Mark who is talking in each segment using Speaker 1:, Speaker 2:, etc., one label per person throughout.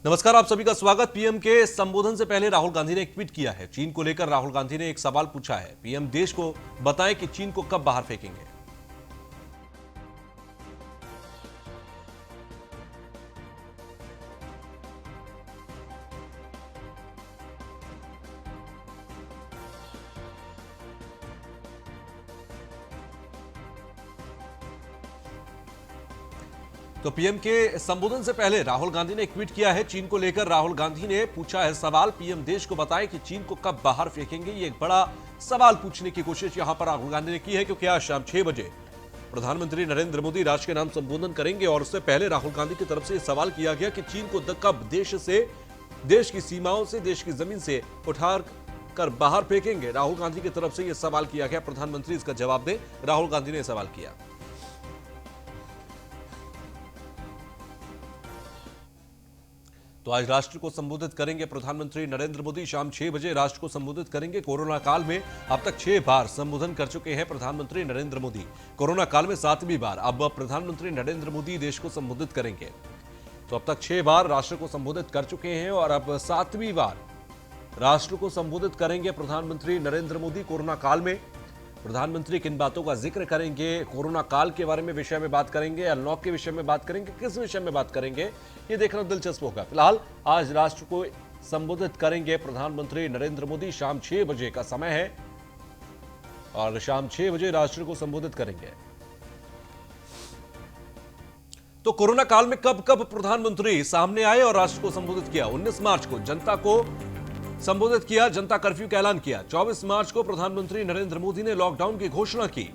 Speaker 1: नमस्कार, आप सभी का स्वागत। पीएम के संबोधन से पहले राहुल गांधी ने एक ट्वीट किया है। चीन को लेकर राहुल गांधी ने एक सवाल पूछा है। पीएम देश को बताएं कि चीन को कब बाहर फेंकेंगे। तो पीएम के संबोधन से पहले राहुल गांधी ने एक ट्वीट किया है। चीन को लेकर राहुल गांधी ने पूछा है सवाल, पीएम देश को बताएं कि चीन को कब बाहर फेंकेंगे। ये एक बड़ा सवाल पूछने की कोशिश यहां पर राहुल गांधी ने की है, क्योंकि आज शाम 6 बजे प्रधानमंत्री नरेंद्र मोदी राष्ट्र के नाम संबोधन करेंगे और उससे पहले राहुल गांधी की तरफ से सवाल किया गया कि चीन को कब देश की सीमाओं से, देश की जमीन से उठा कर बाहर फेंकेंगे। राहुल गांधी की तरफ से यह सवाल किया गया। प्रधानमंत्री इसका जवाब दें, राहुल गांधी ने सवाल किया। तो आज राष्ट्र को संबोधित करेंगे प्रधानमंत्री नरेंद्र मोदी। शाम 6 बजे राष्ट्र को संबोधित करेंगे। कोरोना काल में अब तक 6 बार संबोधन कर चुके हैं प्रधानमंत्री नरेंद्र मोदी। कोरोना काल में 7वीं बार अब प्रधानमंत्री नरेंद्र मोदी देश को संबोधित करेंगे। तो अब तक 6 बार राष्ट्र को संबोधित कर चुके हैं और अब 7वीं बार राष्ट्र को संबोधित करेंगे प्रधानमंत्री नरेंद्र मोदी। कोरोना काल में प्रधानमंत्री किन बातों का जिक्र करेंगे, कोरोना काल के बारे में विषय में बात करेंगे, अनलॉक के विषय में बात करेंगे, किस विषय में बात करेंगे, ये देखना दिलचस्प होगा। फिलहाल आज राष्ट्र को संबोधित करेंगे प्रधानमंत्री नरेंद्र मोदी। शाम 6 बजे का समय है और शाम 6 बजे राष्ट्र को संबोधित करेंगे। तो कोरोना काल में कब कब प्रधानमंत्री सामने आए और राष्ट्र को संबोधित किया। 19 मार्च को जनता को संबोधित किया, जनता कर्फ्यू का ऐलान किया। 24 मार्च को प्रधानमंत्री नरेंद्र मोदी ने लॉकडाउन की घोषणा की।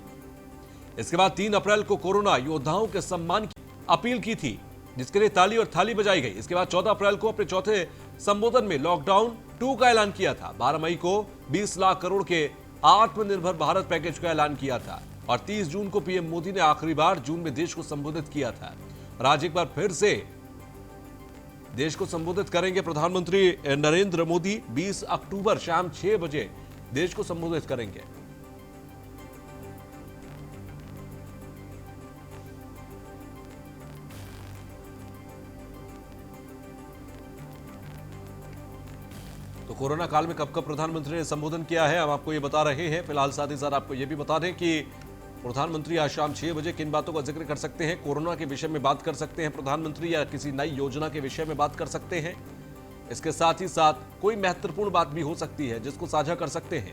Speaker 1: इसके बाद 3 अप्रैल को कोरोना योद्धाओं के सम्मान की अपील की थी, जिसके लिए ताली और थाली बजाई गई। इसके बाद 14 अप्रैल को अपने चौथे संबोधन में लॉकडाउन 2 का ऐलान किया था। 12 मई को 20 लाख करोड़ के आत्मनिर्भर भारत पैकेज का ऐलान किया था और 30 जून को पीएम मोदी ने आखिरी बार जून में देश को संबोधित किया था। और आज एक बार फिर से देश को संबोधित करेंगे प्रधानमंत्री नरेंद्र मोदी। 20 अक्टूबर शाम 6 बजे देश को संबोधित करेंगे। तो कोरोना काल में कब कब प्रधानमंत्री ने संबोधन किया है, हम आपको ये बता रहे हैं। फिलहाल साथ ही साथ आपको ये भी बता दें कि प्रधानमंत्री आज शाम 6 बजे किन बातों का जिक्र कर सकते हैं। कोरोना के विषय में बात कर सकते हैं प्रधानमंत्री, या किसी नई योजना के विषय में बात कर सकते हैं। इसके साथ ही साथ कोई महत्वपूर्ण बात भी हो सकती है जिसको साझा कर सकते हैं।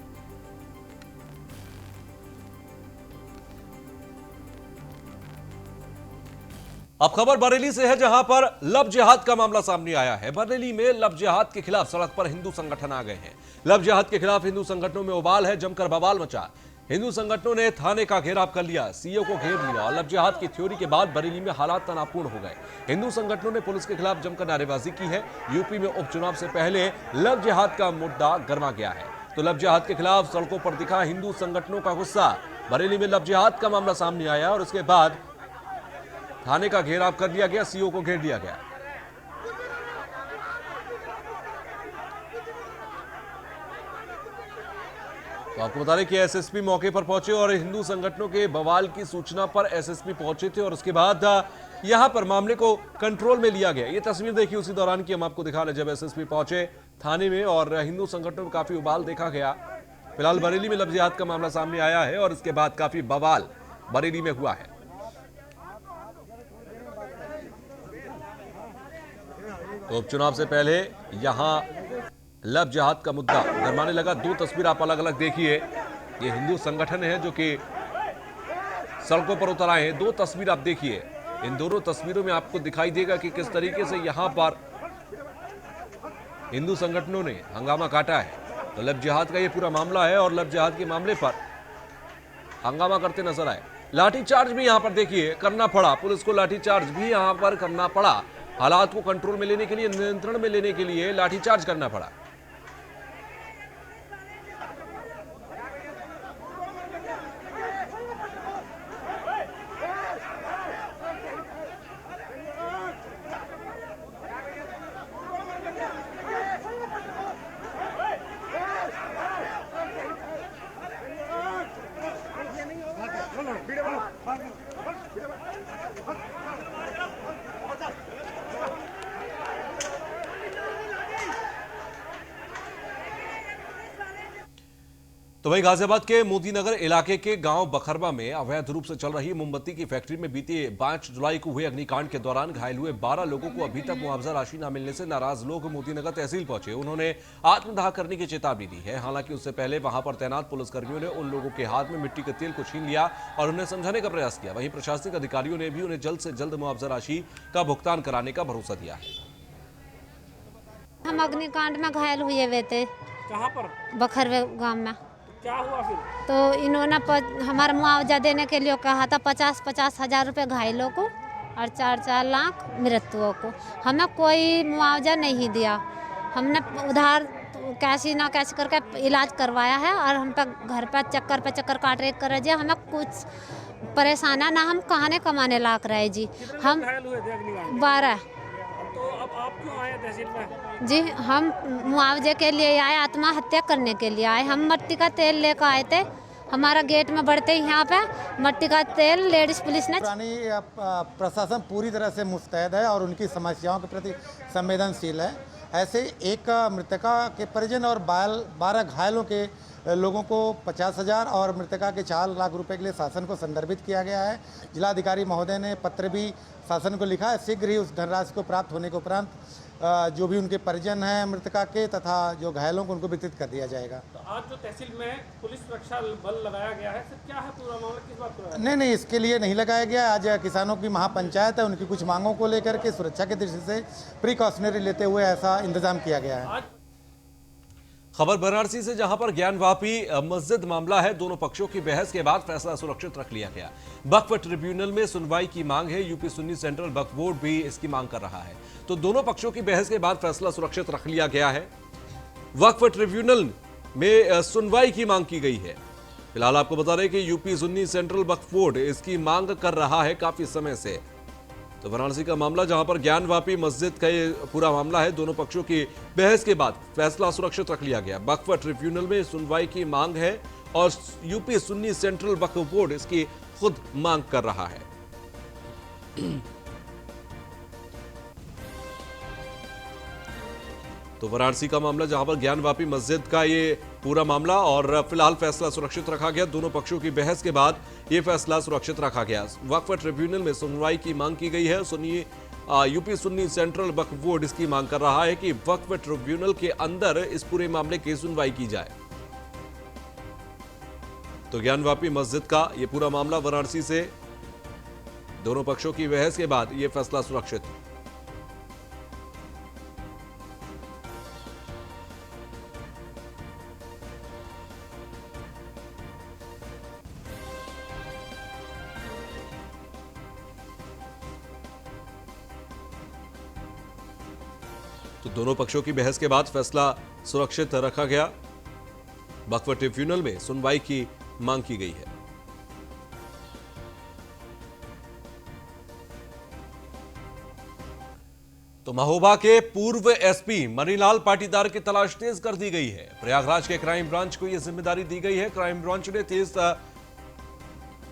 Speaker 1: अब खबर बरेली से है, जहां पर लव जिहाद का मामला सामने आया है। बरेली में लव जिहाद के खिलाफ सड़क पर हिंदू संगठन आ गए हैं। लव जिहाद के खिलाफ हिंदू संगठनों में उबाल है, जमकर बवाल मचा। हिंदू संगठनों ने थाने का घेराव कर लिया, सीओ को घेर लिया और लव जिहाद की थ्योरी के बाद बरेली में हालात तनावपूर्ण हो गए। हिंदू संगठनों ने पुलिस के खिलाफ जमकर नारेबाजी की है। यूपी में उपचुनाव से पहले लव जिहाद का मुद्दा गर्मा गया है। तो लव जिहाद के खिलाफ सड़कों पर दिखा हिंदू संगठनों का गुस्सा। बरेली में लव जिहाद का मामला सामने आया और उसके बाद थाने का घेराव कर लिया गया, सीओ को घेर लिया गया। तो आपको बता दें कि एसएसपी मौके पर पहुंचे और हिंदू संगठनों के बवाल की सूचना पर एसएसपी पहुंचे थे और उसके बाद यहां पर मामले को कंट्रोल में लिया गया। ये तस्वीर देखिए उसी दौरान की हम आपको दिखा रहे, जब एसएसपी पहुंचे थाने में और हिंदू संगठनों में काफी उबाल देखा गया। फिलहाल बरेली में लव जिहाद का मामला सामने आया है और इसके बाद काफी बवाल बरेली में हुआ है। तो उपचुनाव से पहले यहां लव जिहाद का मुद्दा गरमाने लगा। 2 तस्वीर आप अलग अलग देखिए। ये हिंदू संगठन है जो कि सड़कों पर उतर आए हैं। 2 तस्वीर आप देखिए। इन दोनों तस्वीरों में आपको दिखाई देगा कि किस तरीके से यहां पर हिंदू संगठनों ने हंगामा काटा है। तो लव जिहाद का ये पूरा मामला है और लव जिहाद के मामले पर हंगामा करते नजर आए। लाठीचार्ज भी यहां पर देखिए करना पड़ा, पुलिस को लाठीचार्ज भी यहां पर करना पड़ा। हालात को कंट्रोल में लेने के लिए, नियंत्रण में लेने के लिए लाठीचार्ज करना पड़ा। तो वहीं गाजियाबाद के मोदीनगर इलाके के गांव बखरवा में अवैध रूप से चल रही मोमबत्ती की फैक्ट्री में बीती 5 जुलाई को हुए अग्निकांड के दौरान घायल हुए 12 लोगों को अभी तक मुआवजा राशि न मिलने से नाराज लोग मोदीनगर तहसील पहुंचे। उन्होंने आत्मदाह करने की चेतावनी दी है। हालांकि उससे पहले वहां पर तैनात पुलिसकर्मियों ने उन लोगों के हाथ में मिट्टी के तेल को छीन लिया और उन्हें समझाने का प्रयास किया। वहीं प्रशासनिक अधिकारियों ने भी उन्हें जल्द से जल्द मुआवजा राशि का भुगतान कराने का भरोसा दिया है।
Speaker 2: हम अग्निकांड में घायल हुए हुए थे।
Speaker 3: कहाँ पर?
Speaker 2: बखरवे गांव में।
Speaker 3: क्या हुआ फिर?
Speaker 2: तो इन्होंने हमारा मुआवजा देने के लिए कहा था 50-50 हज़ार रुपये घायलों को और 4-4 लाख मृतुओं को। हमें कोई मुआवजा नहीं दिया। हमने उधार कैसी ना कैसे करके इलाज करवाया है और हम पे घर पर चक्कर काट रहे कर रहे। हमें कुछ परेशान है ना, हम कहाने कमाने लायक रहे जी। हम
Speaker 3: घायल हुए थे अग्निकांड में?
Speaker 2: 12।
Speaker 3: तो अब आप क्यों आए तहसील में?
Speaker 2: जी हम मुआवजे के लिए आए, आत्महत्या करने के लिए आए। हम मट्टी का तेल लेकर आए थे। हमारा गेट में बढ़ते ही यहाँ पे मट्टी का तेल लेडीज पुलिस ने।
Speaker 4: प्रशासन पूरी तरह से मुस्तैद है और उनकी समस्याओं के प्रति संवेदनशील है। ऐसे एक मृतका के परिजन और 12 घायलों के लोगों को 50,000 और मृतका के 4 लाख रुपए के लिए शासन को संदर्भित किया गया है। जिलाधिकारी महोदय ने पत्र भी शासन को लिखा है। शीघ्र ही उस धनराशि को प्राप्त होने के उपरांत जो भी उनके परिजन हैं मृतका के तथा जो घायलों को उनको वितरित कर दिया जाएगा।
Speaker 3: तो आज जो तहसील में पुलिस सुरक्षा बल लगाया गया है, सर क्या है पूरा मामला, किस बात पर?
Speaker 4: नहीं, इसके लिए नहीं लगाया गया। आज किसानों की महापंचायत है, उनकी कुछ मांगों को लेकर के सुरक्षा की दृष्टि से प्रिकॉशनरी लेते हुए ऐसा इंतजाम किया गया है।
Speaker 1: खबर वाराणसी से, जहां पर ज्ञानवापी मस्जिद मामला है। दोनों पक्षों की बहस के बाद फैसला सुरक्षित रख लिया गया। वक्फ ट्रिब्यूनल में सुनवाई की मांग है। यूपी सुन्नी सेंट्रल वक्फ बोर्ड भी इसकी मांग कर रहा है। तो दोनों पक्षों की बहस के बाद फैसला सुरक्षित रख लिया गया है। वक्फ ट्रिब्यूनल में सुनवाई की मांग की गई है। फिलहाल आपको बता दें कि यूपी सुन्नी सेंट्रल वक्फ बोर्ड इसकी मांग कर रहा है काफी समय से। तो वाराणसी का मामला, जहां पर ज्ञानवापी मस्जिद का ये पूरा मामला है। दोनों पक्षों की बहस के बाद फैसला सुरक्षित रख लिया गया। वक्फ ट्रिब्यूनल में सुनवाई की मांग है और यूपी सुन्नी सेंट्रल वक्फ बोर्ड इसकी खुद मांग कर रहा है। तो वाराणसी का मामला, जहां पर ज्ञानवापी मस्जिद का ये पूरा मामला और फिलहाल फैसला सुरक्षित रखा गया। दोनों पक्षों की बहस के बाद ये फैसला सुरक्षित रखा गया। वक्फ ट्रिब्यूनल में सुनवाई की मांग की गई है। यूपी सुन्नी सेंट्रल वक्फ बोर्ड इसकी मांग कर रहा है कि वक्फ ट्रिब्यूनल के अंदर इस पूरे मामले की सुनवाई की जाए। तो ज्ञानवापी मस्जिद का ये पूरा मामला वाराणसी से, दोनों पक्षों की बहस के बाद ये फैसला सुरक्षित। तो दोनों पक्षों की बहस के बाद फैसला सुरक्षित रखा गया। वक्फ ट्रिब्यूनल में सुनवाई की मांग की गई है। तो महोबा के पूर्व एसपी मणिलाल पाटीदार की तलाश तेज कर दी गई है। प्रयागराज के क्राइम ब्रांच को यह जिम्मेदारी दी गई है। क्राइम ब्रांच ने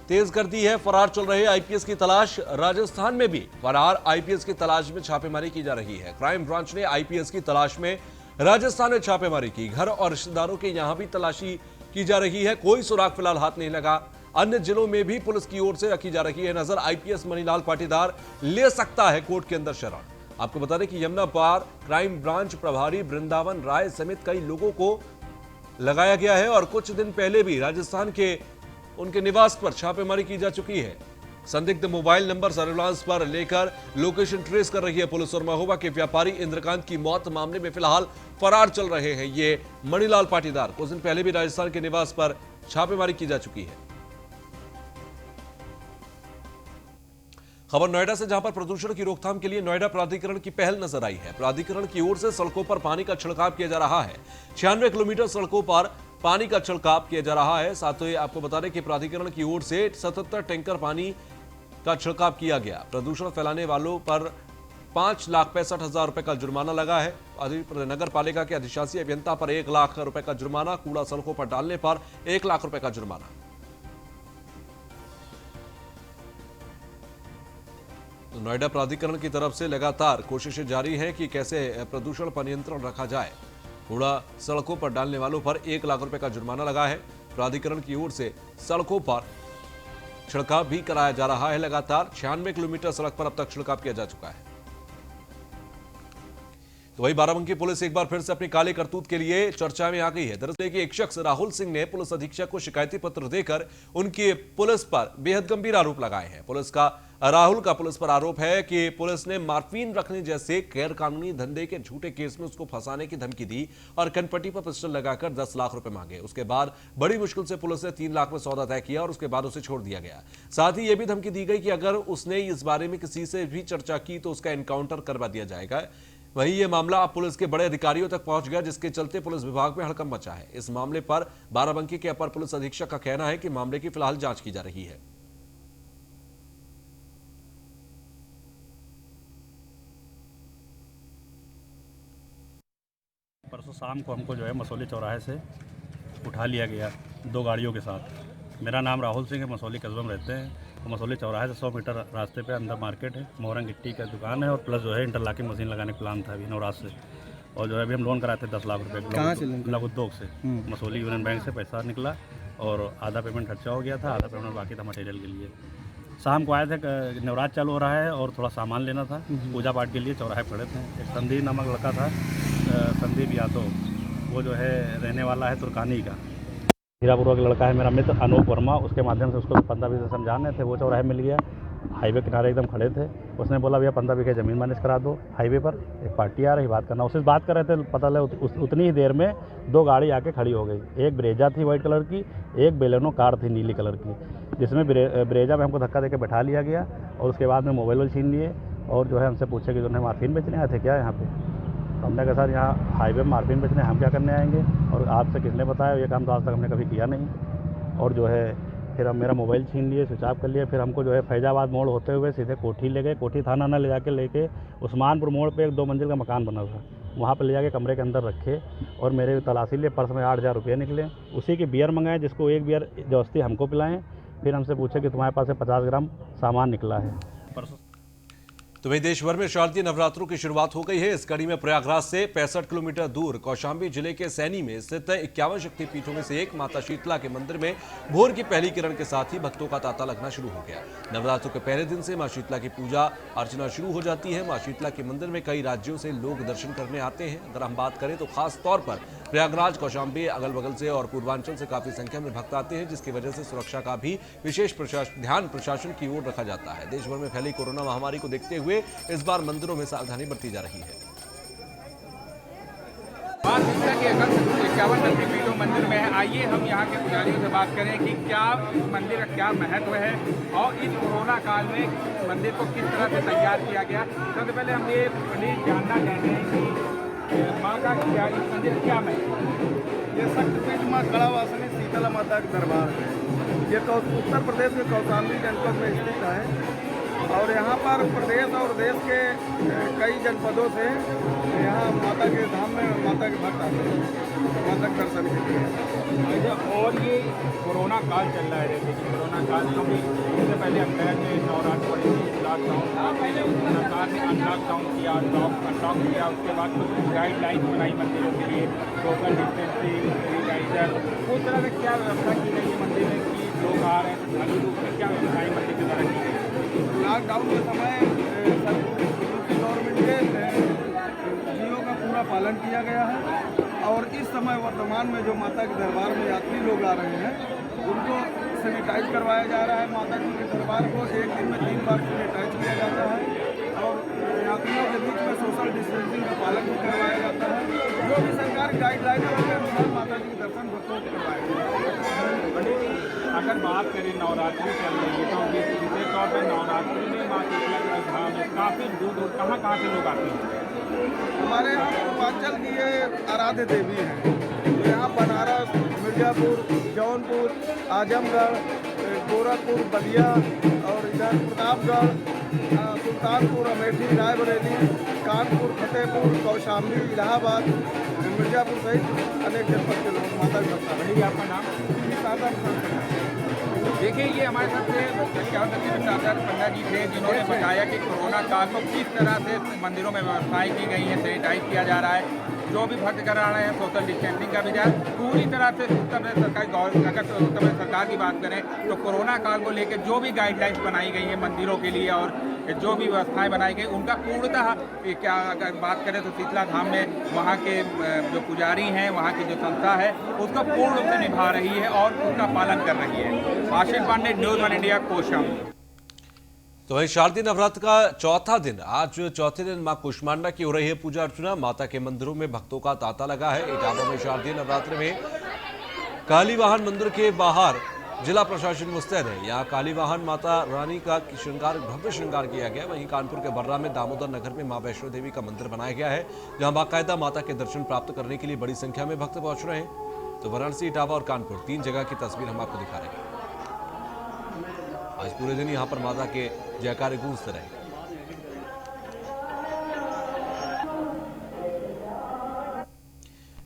Speaker 1: तेज कर दी है फरार चल रहे आईपीएस की तलाश। राजस्थान में भी फरार आईपीएस की तलाश में छापेमारी की जा रही है। क्राइम ब्रांच ने आईपीएस की तलाश में राजस्थान में छापेमारी की। घर और रिश्तेदारों के यहां भी तलाशी की जा रही है। कोई सुराग फिलहाल हाथ नहीं लगा। अन्य जिलों में भी पुलिस की ओर से रखी जा रही है नजर। आईपीएस मणिलाल पाटीदार ले सकता है कोर्ट के अंदर शरण। आपको बता दें कि यमुना पार क्राइम ब्रांच प्रभारी वृंदावन राय समेत कई लोगों को लगाया गया है और कुछ दिन पहले भी राजस्थान के उनके निवास पर छापेमारी की जा चुकी है। संदिग्ध मोबाइल नंबर सर्विलांस पर लेकर लोकेशन ट्रेस कर रही है पुलिस। और महोबा के व्यापारी इंद्रकांत की मौत मामले में फिलहाल फरार चल रहे हैं ये मणिलाल पाटीदार। कुछ दिन पहले भी राजस्थान के निवास पर छापेमारी की जा चुकी है। खबर नोएडा से, जहां पर प्रदूषण की रोकथाम के लिए नोएडा प्राधिकरण की पहल नजर आई है। प्राधिकरण की ओर से सड़कों पर पानी का छिड़काव किया जा रहा है। 96 किलोमीटर सड़कों पर पानी का छिड़काव किया जा रहा है। साथ ही आपको बता दें कि प्राधिकरण की ओर से 77 टैंकर पानी का छिड़काव किया गया। प्रदूषण फैलाने वालों पर 5,65,000 रुपए का जुर्माना लगा है। नगर पालिका के अधिशासी अभियंता पर 1 लाख रुपए का जुर्माना। कूड़ा सड़कों पर डालने पर 1 लाख रुपए का जुर्माना। तो नोएडा प्राधिकरण की तरफ से लगातार कोशिशें जारी हैं कि कैसे प्रदूषण पर नियंत्रण रखा जाए। कूड़ा सड़कों पर डालने वालों पर 1 लाख रुपए का जुर्माना लगा है। प्राधिकरण की ओर से सड़कों पर छिड़काव भी कराया जा रहा है। लगातार 96 किलोमीटर सड़क पर अब तक छिड़काव किया जा चुका है। तो वही बाराबंकी पुलिस एक बार फिर से अपनी काले करतूत के लिए चर्चा में आ गई है। दरअसल कि एक शख्स राहुल सिंह ने पुलिस अधीक्षक को शिकायती पत्र देकर उनकी पुलिस पर बेहद गंभीर आरोप लगाए हैं। राहुल का पुलिस पर आरोप है कि पुलिस ने मार्फीन रखने जैसे गैर कानूनी धंधे के झूठे केस में उसको फंसाने की धमकी दी और कनपट्टी पर पिस्टल लगाकर 10 लाख रुपए मांगे। उसके बाद बड़ी मुश्किल से पुलिस ने 3 लाख में सौदा तय किया और उसके बाद उसे छोड़ दिया गया। साथ ही यह भी धमकी दी गई कि अगर उसने इस बारे में किसी से भी चर्चा की तो उसका एनकाउंटर करवा दिया जाएगा। वहीं यह मामला अब पुलिस के बड़े अधिकारियों तक पहुंच गया, जिसके चलते पुलिस विभाग में हड़कंप मचा है। इस मामले पर बाराबंकी के अपर पुलिस अधीक्षक का कहना है कि मामले की फिलहाल जांच की जा रही है।
Speaker 5: परसों शाम को हमको जो है मसौली चौराहे से उठा लिया गया 2 गाड़ियों के साथ। मेरा नाम राहुल सिंह है, मसौली कस्बे में रहते हैं। तो मसौली चौराहे से 100 मीटर रास्ते पे अंदर मार्केट है, मोहरंग गिट्टी का दुकान है और प्लस जो है इंटरलॉकिंग मशीन लगाने का प्लान था अभी नवराज से। और जो है अभी हम लोन कराए थे 10 लाख रुपये लघु उद्योग से, मसौली यूनियन बैंक से पैसा निकला और आधा पेमेंट खर्चा हो गया था, आधा पेमेंट बाकी था मटेरियल के लिए। शाम को आए थे, नवराज चालू हो रहा है और थोड़ा सामान लेना था पूजा पाठ के लिए। चौराहे खड़े थे, एक संदीप नामक लड़का था, संदीप यादव, वो जो है रहने वाला है तुर्कानी का, हीरापुर का लड़का है मेरा मित्र अनूप वर्मा। उसके माध्यम से उसको 15 बीघे समझाने थे, वो चौराहे मिल गया। हाईवे किनारे एकदम खड़े थे, उसने बोला भैया 15 बीघे ज़मीन मैनेज करा दो। हाईवे पर एक पार्टी आ रही, बात करना, उससे बात कर रहे थे, पता लगा उतनी ही देर में 2 गाड़ी आके खड़ी हो गई। एक ब्रेजा थी वाइट कलर की, एक बेलेनो कार थी नीली कलर की, जिसमें ब्रेजा में हमको धक्का देकर बैठा लिया गया और उसके बाद में मोबाइल छीन लिए और जो है हमसे पूछे कि उन्हें मार्फिन बेचने आए थे क्या यहाँ पे। तो हमने कहा सर यहाँ हाईवे में मार्फिन बेचने हम क्या करने आएंगे और आपसे किसने बताया, ये काम तो आज तक हमने कभी किया नहीं। और जो है फिर हम मेरा मोबाइल छीन लिए, स्विच ऑफ कर लिए। फिर हमको जो है फैजाबाद मोड़ होते हुए सीधे कोठी ले गए। कोठी थाना ना ले जाके लेके उस्मानपुर मोड़ पे एक 2 मंजिल का मकान बना हुआ, वहाँ पर ले जाके कमरे के अंदर रखे और मेरे तलाशी लिए। पर्स में 8,000 रुपये निकले। उसी की बियर मंगाए, जिसको एक बियर जबरदस्ती हमको पिलाएं। फिर हमसे पूछे कि तुम्हारे पास से 50 ग्राम सामान निकला है।
Speaker 1: तो वही देश भर में शारदीय नवरात्रों की शुरुआत हो गई है। इस कड़ी में प्रयागराज से 65 किलोमीटर दूर कौशाम्बी जिले के सैनी में स्थित 51 शक्तिपीठों में से एक माता शीतला के मंदिर में भोर की पहली किरण के साथ ही भक्तों का तांता लगना शुरू हो गया। नवरात्रों के पहले दिन से मां शीतला की पूजा अर्चना शुरू हो जाती है। मां शीतला के मंदिर में कई राज्यों से लोग दर्शन करने आते हैं। अगर हम बात करें तो खास तौर पर प्रयागराज, कौशाम्बी, अगल बगल से और पूर्वांचल से काफी संख्या में भक्त आते हैं, जिसकी वजह से सुरक्षा का भी विशेष ध्यान प्रशासन की ओर रखा जाता है। देश भर में फैली कोरोना महामारी को देखते हुए इस बार मंदिरों में सावधानी बरती जा रही है।
Speaker 6: मां शीतला के 51 शक्तिपीठों मंदिर में है। आइए हम यहाँ के पुजारियों से बात करें कि क्या मंदिर का क्या महत्व है और इस कोरोना काल में मंदिर को किस तरह से तैयार किया गया। सबसे पहले हम ये जानना चाहते हैं कि माँ का क्या इस मंदिर क्या महत्व।
Speaker 7: ये शक्तिपीठ माँ कड़ावासिनी शीतला माता का दरबार है। ये उत्तर प्रदेश के कौशाम्बी जनपद में स्थित है और यहाँ पर प्रदेश और देश के कई जनपदों से यहाँ माता के धाम में माता के भक्त आते हैं माता के दर्शन के लिए।
Speaker 6: और ये कोरोना काल चल रहा है, जैसे कि कोरोना काल में इससे पहले अप्रैल में नवरात्र पड़ी थी, लॉकडाउन, सरकार ने अनलॉकडाउन किया, अनलॉक किया। उसके बाद कुछ गाइडलाइन बनाई मंदिरों के लिए, सोशल डिस्टेंसिंग, सैनिटाइजर, उस तरह से क्या व्यवस्था की गई है मंदिर में कि लोग आ रहे हैं, खाली रूप में क्या व्यवस्थाएं मंदिर के द्वारा की गई।
Speaker 7: लॉकडाउन के समय गवर्नमेंट के नियमों का पूरा पालन किया गया है और इस समय वर्तमान में जो माता के दरबार में यात्री लोग आ रहे हैं उनको सैनिटाइज करवाया जा रहा है। माता जी के दरबार को एक दिन में 3 बार सैनिटाइज किया जाता है और यात्रियों के बीच में सोशल डिस्टेंसिंग का पालन भी करवाया जाता है। जो भी सरकार की गाइडलाइन है उसके अनुसार माता जी के दर्शन भक्तों को करवाया जाता है।
Speaker 6: अगर बात करें नवरात्रि चल रही है तो विशेष तौर पर नवरात्रि में माँ शीतला के धाम में काफ़ी दूर कहाँ से लोग आते हैं।
Speaker 7: हमारे यहाँ पूर्वांचल की ये आराध्य देवी हैं। तो यहाँ बनारस, मिर्ज़ापुर, जौनपुर, आजमगढ़, गोरखपुर, बलिया और इधर प्रतापगढ़, सुल्तानपुर, अमेठी, रायबरेली, कानपुर, फतेहपुर, कौशाम्बी, इलाहाबाद, मिर्ज़ापुर सहित अनेक जनपद के लोग माता के भक्त हैं।
Speaker 6: आपका नाम? देखिए, ये हमारे साथ पंडित जी थे जिन्होंने बताया कि कोरोना काल को किस तरह से मंदिरों में व्यवस्थाएं की गई हैं, सैनिटाइज किया जा रहा है। जो भी भक्त करा रहे हैं सोशल डिस्टेंसिंग का भी ध्यान पूरी तरह से उत्तर प्रदेश सरकार की बात करें तो कोरोना काल को लेकर जो भी गाइडलाइंस बनाई गई है मंदिरों के लिए और जो भी व्यवस्थाएं बनाई गई उनका पूर्णतः क्या अगर बात करें तो शीतला धाम में वहाँ के जो पुजारी हैं, वहाँ की जो संस्था है उसका पूर्ण रूप से निभा रही है और उसका पालन कर रही है। आशीष पांडे, न्यूज़ 1 इंडिया, कोशम।
Speaker 1: तो वहीं शारदीय नवरात्र का चौथा दिन आज चौथे दिन मां कुष्मांडा की हो रही है पूजा अर्चना। माता के मंदिरों में भक्तों का तांता लगा है। इटावा में शारदीय नवरात्र में काली वाहन मंदिर के बाहर जिला प्रशासन मुस्तैद है। यहाँ काली वाहन माता रानी का भव्य श्रृंगार किया गया। वहीं कानपुर के बर्रा में दामोदर नगर में मां वैष्णो देवी का मंदिर बनाया गया है, जहां बाकायदा माता के दर्शन प्राप्त करने के लिए बड़ी संख्या में भक्त पहुंच रहे हैं। तो वाराणसी, इटावा और कानपुर 3 जगह की तस्वीर हम आपको दिखा रहे हैं। आज पूरे दिन यहां पर माता के जयकारे गूंजते रहे।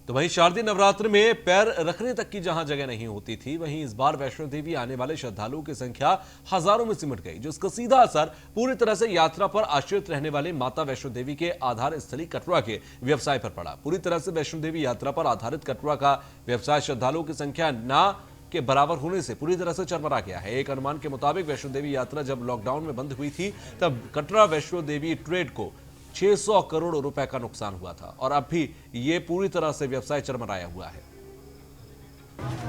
Speaker 1: तो वहीं शारदीय नवरात्र में पैर रखने तक की जहां जगह नहीं होती थी, वहीं इस बार वैष्णो देवी आने वाले श्रद्धालुओं की संख्या हजारों में सिमट गई, जिसका सीधा असर पूरी तरह से यात्रा पर आश्रित रहने वाले माता वैष्णो देवी के आधार स्थली कटरा के व्यवसाय पर पड़ा। पूरी तरह से वैष्णो देवी यात्रा पर आधारित कटरा का व्यवसाय श्रद्धालुओं की संख्या ना के बराबर होने से पूरी तरह से चरमरा गया है। एक अनुमान के मुताबिक वैष्णो देवी यात्रा जब लॉकडाउन में बंद हुई थी, तब कटरा वैष्णो देवी ट्रेड को 600 करोड़ रुपए का नुकसान हुआ था और अब भी ये पूरी तरह से व्यवसाय चरमराया हुआ है।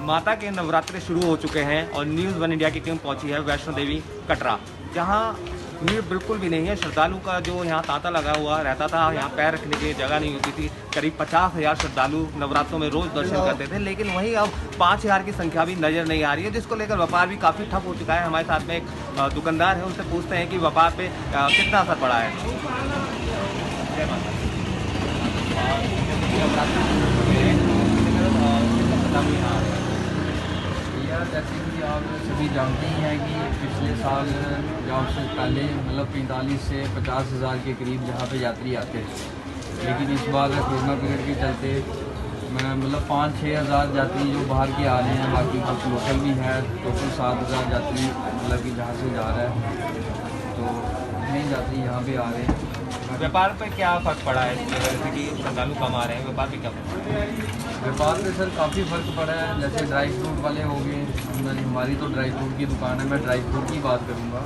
Speaker 8: माता के नवरात्रे शुरू हो चुके हैं और न्यूज़ 1 इंडिया की टीम पहुंची है वैष्णो देवी कटरा, जहां भीड़ बिल्कुल भी नहीं है। श्रद्धालु का जो यहाँ तांता लगा हुआ रहता था, यहाँ पैर रखने की जगह नहीं होती थी। करीब 50,000 श्रद्धालु नवरात्रों में रोज दर्शन करते थे, लेकिन वहीं अब 5,000 की संख्या भी नजर नहीं आ रही है, जिसको लेकर व्यापार भी काफ़ी ठप हो चुका है। हमारे साथ में एक दुकानदार है, उनसे पूछते हैं कि व्यापार पे कितना असर पड़ा है।
Speaker 9: जैसे कि आप सभी जानते ही हैं कि पिछले साल या उससे पहले मतलब 45 से 50,000 के करीब जहाँ पे यात्री आते थे, लेकिन इस बार कोरोना पीरियड के चलते मतलब 5-6 हज़ार यात्री जो बाहर के आ रहे हैं, बाकी कुछ लोकल भी है। टोटल 7,000 यात्री मतलब कि जहाँ से जा रहा है, तो इतने यात्री यहाँ पे आ रहे हैं।
Speaker 8: व्यापार पे क्या फर्क पड़ा है, जैसे कि श्रद्धालु कम आ रहे हैं, व्यापार पे क्या फर्क पड़ा है?
Speaker 9: व्यापार पे सर काफ़ी फर्क पड़ा है। जैसे ड्राई फ्रूट वाले हो गए, हमारी तो ड्राई फ्रूट की दुकान है, मैं ड्राई फ्रूट की बात करूँगा।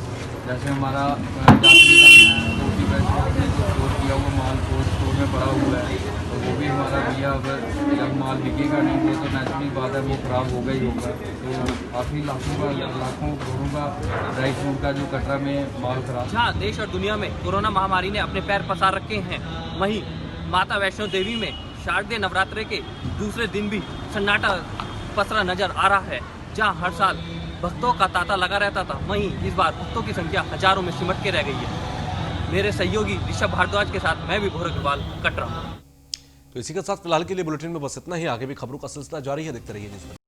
Speaker 9: जैसे हमारा यात्री कम है, तो की वजह से हमने जो स्टोर किया वो माल कोल्ड स्टोर में पड़ा हुआ है, तो वो भी हमारा भैया अगर जब माल बिकेगा नहीं तो नेचुरली बात है वो ख़राब होगा ही होगा। तो काफ़ी लाखों करोड़ों का ड्राई फ्रूट का जो कटरा में माल खराब।
Speaker 10: जहाँ देश और दुनिया में कोरोना महामारी ने अपने पैर पसार रखे हैं, वहीं माता वैष्णो देवी में शारदीय नवरात्रे के दूसरे दिन भी सन्नाटा पसरा नजर आ रहा है। जहां हर साल भक्तों का तांता लगा रहता था, वहीं इस बार भक्तों की संख्या हजारों में सिमट के रह गई है। मेरे सहयोगी ऋषभ भारद्वाज के साथ मैं भी भोर इकबाल, कटरा।
Speaker 1: तो इसी के साथ फिलहाल के लिए बुलेटिन में बस इतना ही। आगे भी खबरों का सिलसिला जारी है, देखते रहिए न्यूज़।